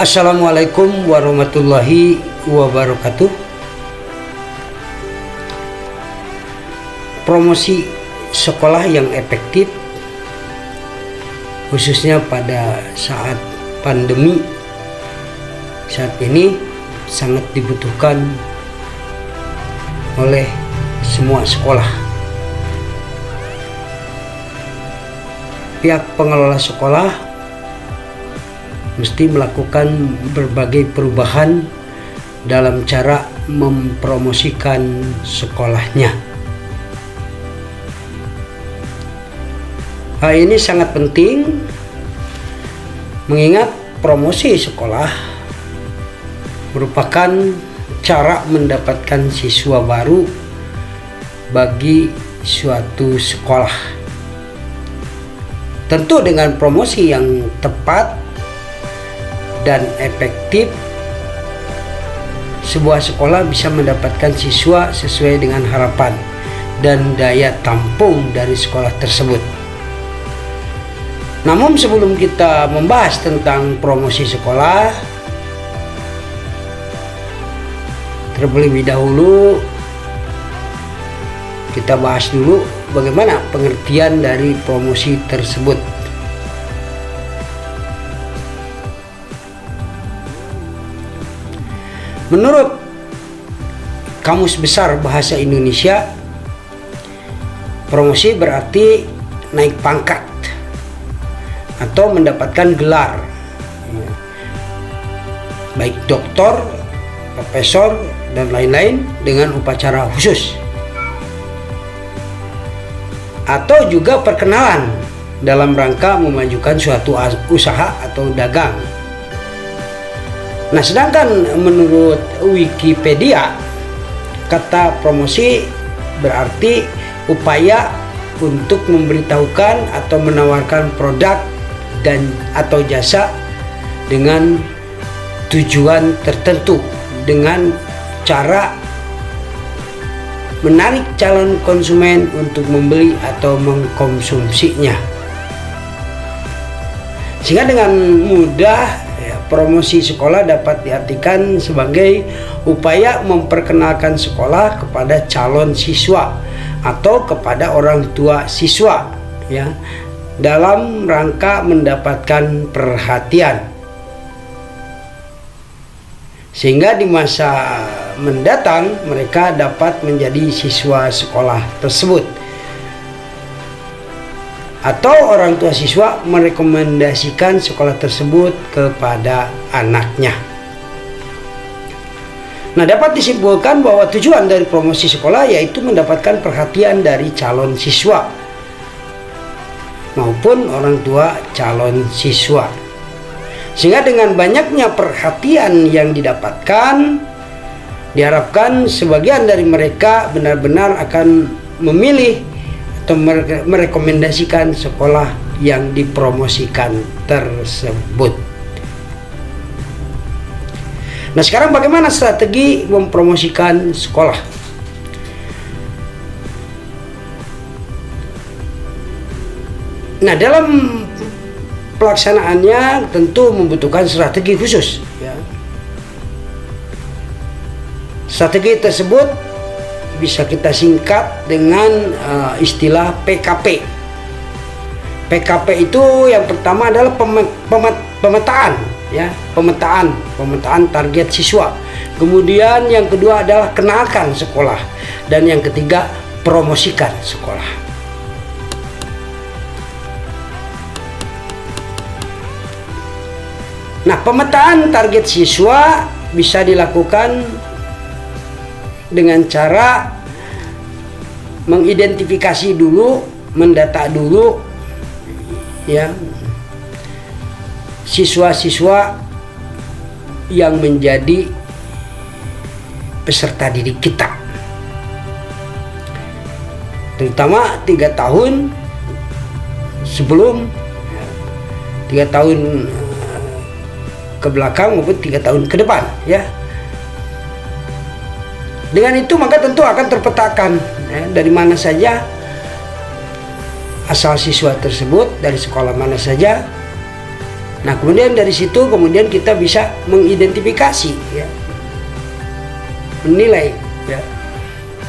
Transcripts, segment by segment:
Assalamualaikum warahmatullahi wabarakatuh. Promosi sekolah yang efektif, khususnya pada saat pandemi saat ini, sangat dibutuhkan oleh semua sekolah. Pihak pengelola sekolah mesti melakukan berbagai perubahan dalam cara mempromosikan sekolahnya. Hal ini sangat penting mengingat promosi sekolah merupakan cara mendapatkan siswa baru bagi suatu sekolah. Tentu dengan promosi yang tepat dan efektif, sebuah sekolah bisa mendapatkan siswa sesuai dengan harapan dan daya tampung dari sekolah tersebut. Namun sebelum kita membahas tentang promosi sekolah, terlebih dahulu kita bahas dulu bagaimana pengertian dari promosi tersebut. Menurut Kamus Besar Bahasa Indonesia, promosi berarti naik pangkat atau mendapatkan gelar, baik doktor, profesor, dan lain-lain dengan upacara khusus, atau juga perkenalan dalam rangka memajukan suatu usaha atau dagang. Nah, sedangkan menurut Wikipedia, kata promosi berarti upaya untuk memberitahukan atau menawarkan produk dan atau jasa dengan tujuan tertentu dengan cara menarik calon konsumen untuk membeli atau mengkonsumsinya. Sehingga dengan mudah promosi sekolah dapat diartikan sebagai upaya memperkenalkan sekolah kepada calon siswa atau kepada orang tua siswa, ya, dalam rangka mendapatkan perhatian, sehingga di masa mendatang mereka dapat menjadi siswa sekolah tersebut, atau orang tua siswa merekomendasikan sekolah tersebut kepada anaknya. Nah, dapat disimpulkan bahwa tujuan dari promosi sekolah yaitu mendapatkan perhatian dari calon siswa maupun orang tua calon siswa. Sehingga dengan banyaknya perhatian yang didapatkan, diharapkan sebagian dari mereka benar-benar akan memilih atau merekomendasikan sekolah yang dipromosikan tersebut. Nah, sekarang bagaimana strategi mempromosikan sekolah? Nah, dalam pelaksanaannya tentu membutuhkan strategi khusus, ya. Strategi tersebut bisa kita singkat dengan istilah PKP. PKP itu yang pertama adalah pemetaan, ya, pemetaan target siswa. Kemudian yang kedua adalah kenalkan sekolah, dan yang ketiga promosikan sekolah. Nah, pemetaan target siswa bisa dilakukan dengan cara mengidentifikasi dulu, mendata dulu, ya, siswa-siswa yang menjadi peserta didik kita, terutama 3 tahun sebelum, 3 tahun ke belakang maupun 3 tahun ke depan, ya. Dengan itu maka tentu akan terpetakan, ya, dari mana saja asal siswa tersebut, dari sekolah mana saja, Nah, kemudian dari situ kemudian kita bisa mengidentifikasi, ya, menilai, ya,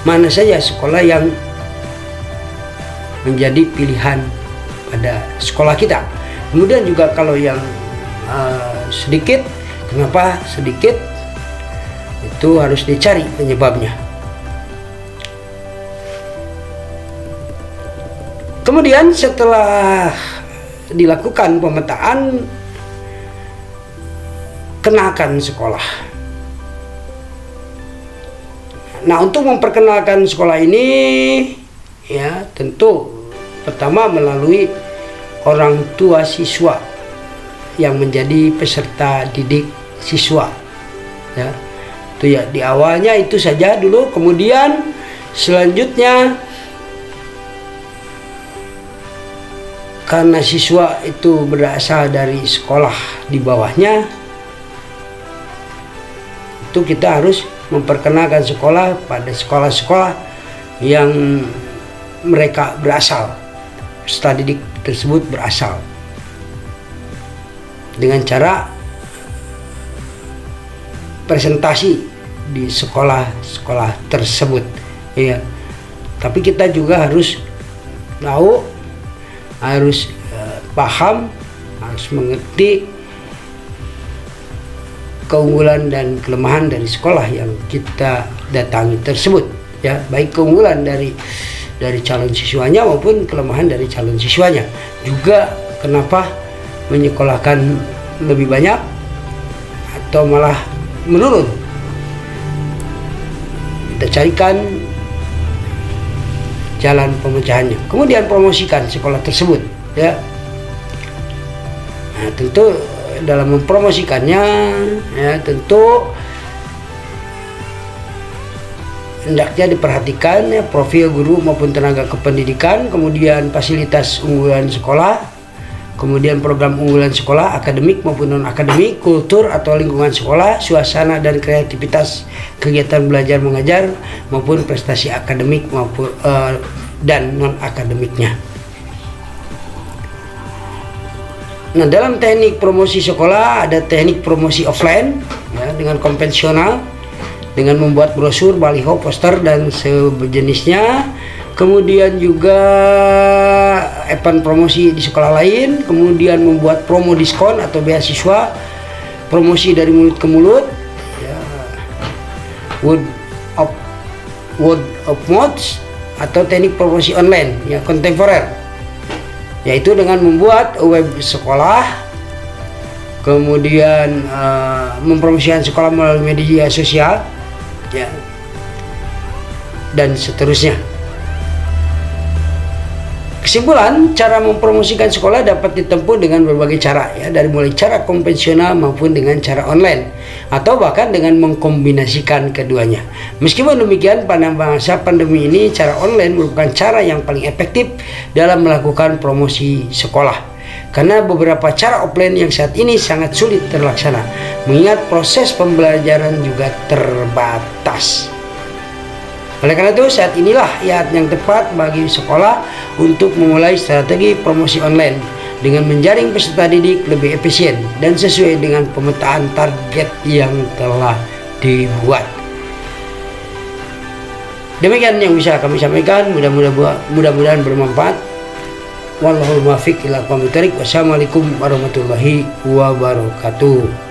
mana saja sekolah yang menjadi pilihan pada sekolah kita. Kemudian juga kalau yang sedikit, kenapa sedikit, itu harus dicari penyebabnya. Kemudian setelah dilakukan pemetaan, kenakan sekolah. Nah, untuk memperkenalkan sekolah ini, ya, tentu pertama melalui orang tua siswa yang menjadi peserta didik siswa, ya. Itu ya, di awalnya itu saja dulu. Kemudian selanjutnya, karena siswa itu berasal dari sekolah di bawahnya, itu kita harus memperkenalkan sekolah pada sekolah-sekolah yang mereka berasal, peserta didik tersebut berasal, dengan cara presentasi di sekolah-sekolah tersebut, ya. Tapi kita juga harus tahu, harus paham, harus mengerti keunggulan dan kelemahan dari sekolah yang kita datangi tersebut, ya, baik keunggulan dari calon siswanya maupun kelemahan dari calon siswanya. Juga kenapa menyekolahkan lebih banyak atau malah menurun, kita carikan jalan pemecahannya. Kemudian promosikan sekolah tersebut, ya. Nah, tentu dalam mempromosikannya, ya, tentu hendaknya diperhatikan, ya, profil guru maupun tenaga kependidikan, kemudian fasilitas unggulan sekolah, kemudian program unggulan sekolah, akademik maupun non-akademik, kultur atau lingkungan sekolah, suasana dan kreativitas kegiatan belajar mengajar, maupun prestasi akademik maupun dan non-akademiknya. Nah, dalam teknik promosi sekolah ada teknik promosi offline, ya, dengan konvensional, dengan membuat brosur, baliho, poster dan sejenisnya. Kemudian juga event promosi di sekolah lain, kemudian membuat promo diskon atau beasiswa, promosi dari mulut ke mulut, ya, word of mouth, atau teknik promosi online, ya, kontemporer, yaitu dengan membuat web sekolah, kemudian mempromosikan sekolah melalui media sosial, ya, dan seterusnya. Kesimpulan, cara mempromosikan sekolah dapat ditempuh dengan berbagai cara, ya, dari mulai cara konvensional maupun dengan cara online, atau bahkan dengan mengkombinasikan keduanya. Meskipun demikian, pada masa pandemi ini cara online merupakan cara yang paling efektif dalam melakukan promosi sekolah, karena beberapa cara offline yang saat ini sangat sulit terlaksana, mengingat proses pembelajaran juga terbatas. Oleh karena itu, saat inilah saat yang tepat bagi sekolah untuk memulai strategi promosi online dengan menjaring peserta didik lebih efisien dan sesuai dengan pemetaan target yang telah dibuat. Demikian yang bisa kami sampaikan, mudah-mudahan bermanfaat. Wallahul muwaffiq ila aqwamit thoriq. Wassalamualaikum warahmatullahi wabarakatuh.